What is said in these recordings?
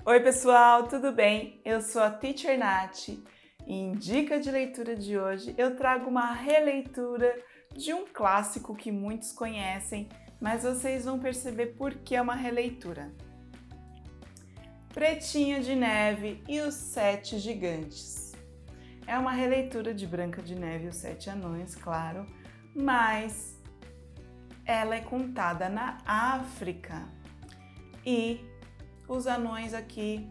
Oi pessoal, tudo bem? Eu sou a Teacher Nath e em dica de leitura de hoje eu trago uma releitura de um clássico que muitos conhecem, mas vocês vão perceber por que é uma releitura. Pretinha de Neve e os Sete Gigantes. É uma releitura de Branca de Neve e os Sete Anões, claro, mas ela é contada na África e os anões aqui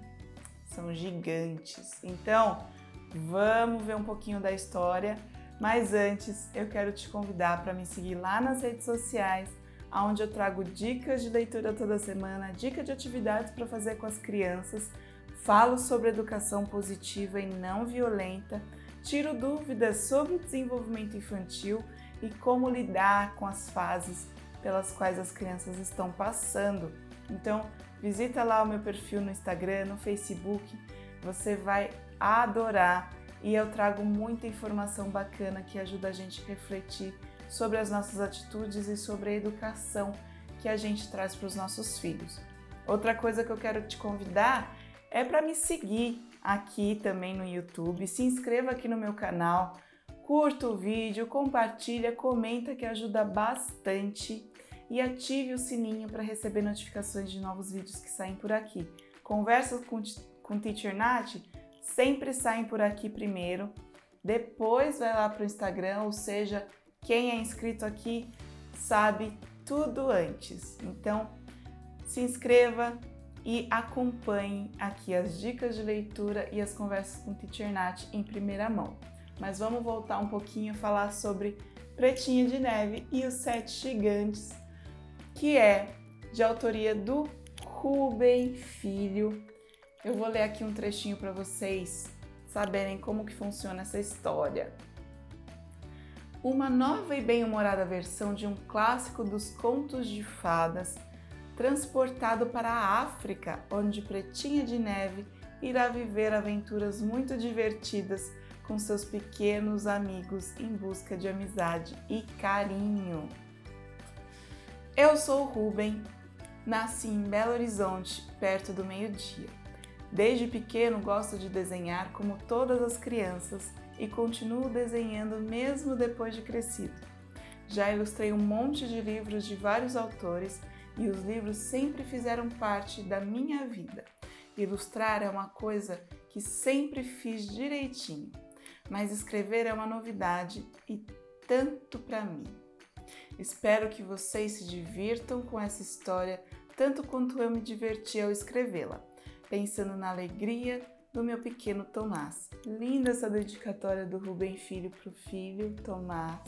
são gigantes. Então, vamos ver um pouquinho da história, mas antes eu quero te convidar para me seguir lá nas redes sociais, onde eu trago dicas de leitura toda semana, dicas de atividades para fazer com as crianças, falo sobre educação positiva e não violenta, tiro dúvidas sobre o desenvolvimento infantil e como lidar com as fases pelas quais as crianças estão passando. Então, visita lá o meu perfil no Instagram, no Facebook, você vai adorar e eu trago muita informação bacana que ajuda a gente a refletir sobre as nossas atitudes e sobre a educação que a gente traz para os nossos filhos. Outra coisa que eu quero te convidar é para me seguir aqui também no YouTube, se inscreva aqui no meu canal, curta o vídeo, compartilha, comenta que ajuda bastante. E ative o sininho para receber notificações de novos vídeos que saem por aqui. Conversas com Teacher Nath sempre saem por aqui primeiro, depois vai lá para o Instagram, ou seja, quem é inscrito aqui sabe tudo antes. Então, se inscreva e acompanhe aqui as dicas de leitura e as conversas com Teacher Nath em primeira mão. Mas vamos voltar um pouquinho a falar sobre Pretinha de Neve e os Sete Gigantes, que é de autoria do Rubem Filho. Eu vou ler aqui um trechinho para vocês saberem como que funciona essa história. Uma nova e bem-humorada versão de um clássico dos contos de fadas, transportado para a África, onde Pretinha de Neve irá viver aventuras muito divertidas com seus pequenos amigos em busca de amizade e carinho. Eu sou o Rubem, nasci em Belo Horizonte, perto do meio-dia. Desde pequeno gosto de desenhar como todas as crianças e continuo desenhando mesmo depois de crescido. Já ilustrei um monte de livros de vários autores e os livros sempre fizeram parte da minha vida. Ilustrar é uma coisa que sempre fiz direitinho, mas escrever é uma novidade e tanto para mim. Espero que vocês se divirtam com essa história tanto quanto eu me diverti ao escrevê-la, pensando na alegria do meu pequeno Tomás. Linda essa dedicatória do Rubem Filho para o filho Tomás.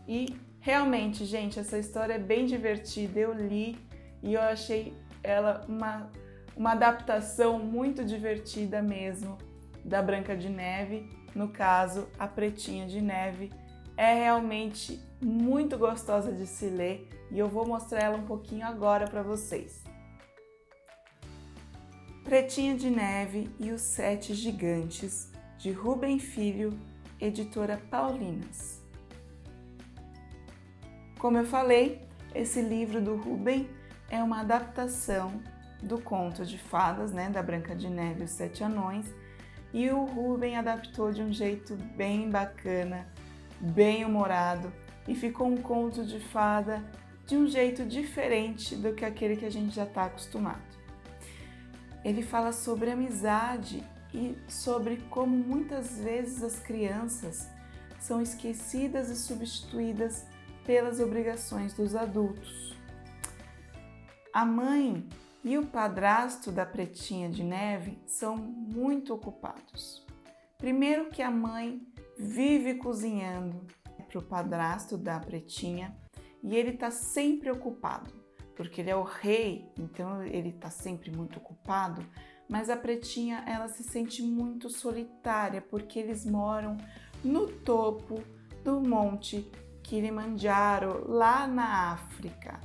E realmente, gente, essa história é bem divertida. Eu li e eu achei ela uma adaptação muito divertida mesmo da Branca de Neve, no caso, a Pretinha de Neve. É realmente muito gostosa de se ler e eu vou mostrar ela um pouquinho agora para vocês. Pretinha de Neve e os Sete Gigantes, de Rubem Filho, editora Paulinas. Como eu falei, esse livro do Rubem é uma adaptação do conto de fadas, da Branca de Neve e os Sete Anões, e o Rubem adaptou de um jeito bem bacana, bem humorado, e ficou um conto de fada de um jeito diferente do que aquele que a gente já está acostumado. Ele fala sobre amizade e sobre como muitas vezes as crianças são esquecidas e substituídas pelas obrigações dos adultos. A mãe e o padrasto da Pretinha de Neve são muito ocupados. Primeiro que a mãe vive cozinhando para o padrasto da Pretinha e ele está sempre ocupado, porque ele é o rei, então ele está sempre muito ocupado, mas a Pretinha ela se sente muito solitária porque eles moram no topo do Monte Kilimanjaro, lá na África.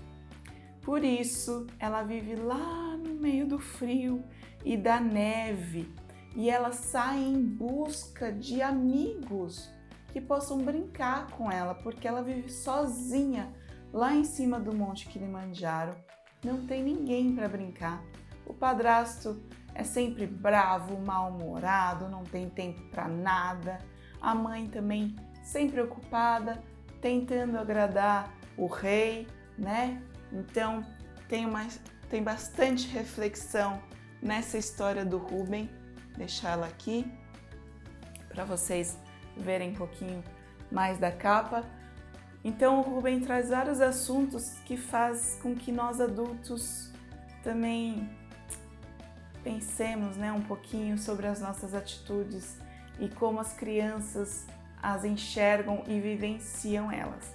Por isso, ela vive lá no meio do frio e da neve e ela sai em busca de amigos que possam brincar com ela, porque ela vive sozinha lá em cima do Monte Kilimanjaro, não tem ninguém para brincar. O padrasto é sempre bravo, mal-humorado, não tem tempo para nada. A mãe também sempre ocupada, tentando agradar o rei, né? Então tem bastante reflexão nessa história do Rubem. Deixar ela aqui para vocês verem um pouquinho mais da capa. Então o Rubem traz vários assuntos que faz com que nós adultos também pensemos, né, um pouquinho sobre as nossas atitudes e como as crianças as enxergam e vivenciam elas.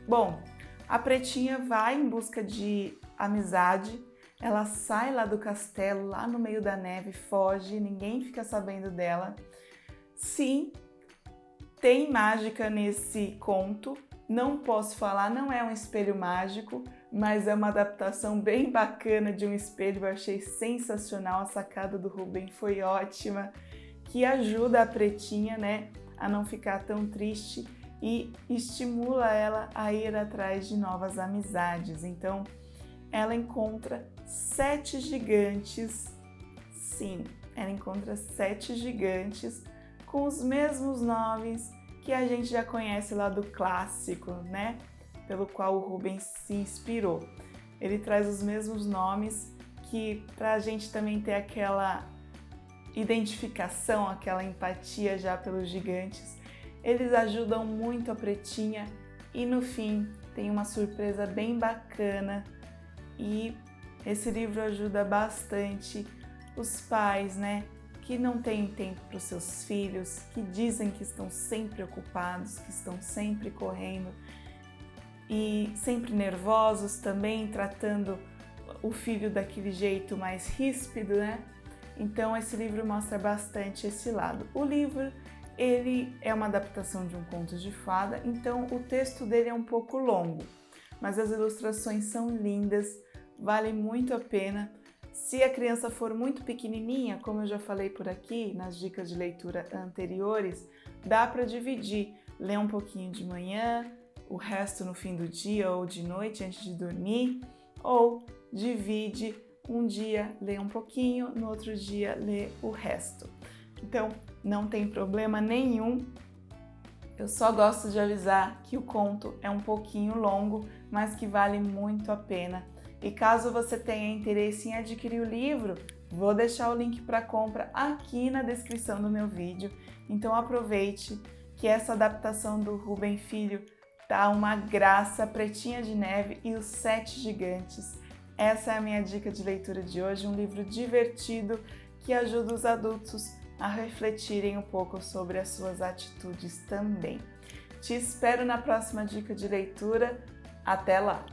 Bom, a Pretinha vai em busca de amizade, ela sai lá do castelo, lá no meio da neve, foge, ninguém fica sabendo dela. Sim, tem mágica nesse conto, não posso falar, não é um espelho mágico, mas é uma adaptação bem bacana de um espelho, eu achei sensacional, a sacada do Rubem foi ótima, que ajuda a Pretinha, né, a não ficar tão triste e estimula ela a ir atrás de novas amizades. Então, ela encontra 7 gigantes, sim, ela encontra 7 gigantes com os mesmos nomes que a gente já conhece lá do clássico, né? Pelo qual o Rubens se inspirou. Ele traz os mesmos nomes que para a gente também ter aquela identificação, aquela empatia já pelos gigantes. Eles ajudam muito a Pretinha e no fim tem uma surpresa bem bacana e esse livro ajuda bastante os pais, né? Que não têm tempo para os seus filhos, que dizem que estão sempre ocupados, que estão sempre correndo e sempre nervosos também, tratando o filho daquele jeito mais ríspido, né? Então esse livro mostra bastante esse lado. O livro, ele é uma adaptação de um conto de fada, então o texto dele é um pouco longo, mas as ilustrações são lindas, vale muito a pena. Se a criança for muito pequenininha, como eu já falei por aqui nas dicas de leitura anteriores, dá para dividir, ler um pouquinho de manhã, o resto no fim do dia ou de noite antes de dormir, ou divide um dia, lê um pouquinho, no outro dia lê o resto. Então, não tem problema nenhum. Eu só gosto de avisar que o conto é um pouquinho longo, mas que vale muito a pena. E caso você tenha interesse em adquirir o livro, vou deixar o link para compra aqui na descrição do meu vídeo. Então aproveite que essa adaptação do Rubem Filho tá uma graça, Pretinha de Neve e os 7 Gigantes. Essa é a minha dica de leitura de hoje, um livro divertido que ajuda os adultos a refletirem um pouco sobre as suas atitudes também. Te espero na próxima dica de leitura. Até lá!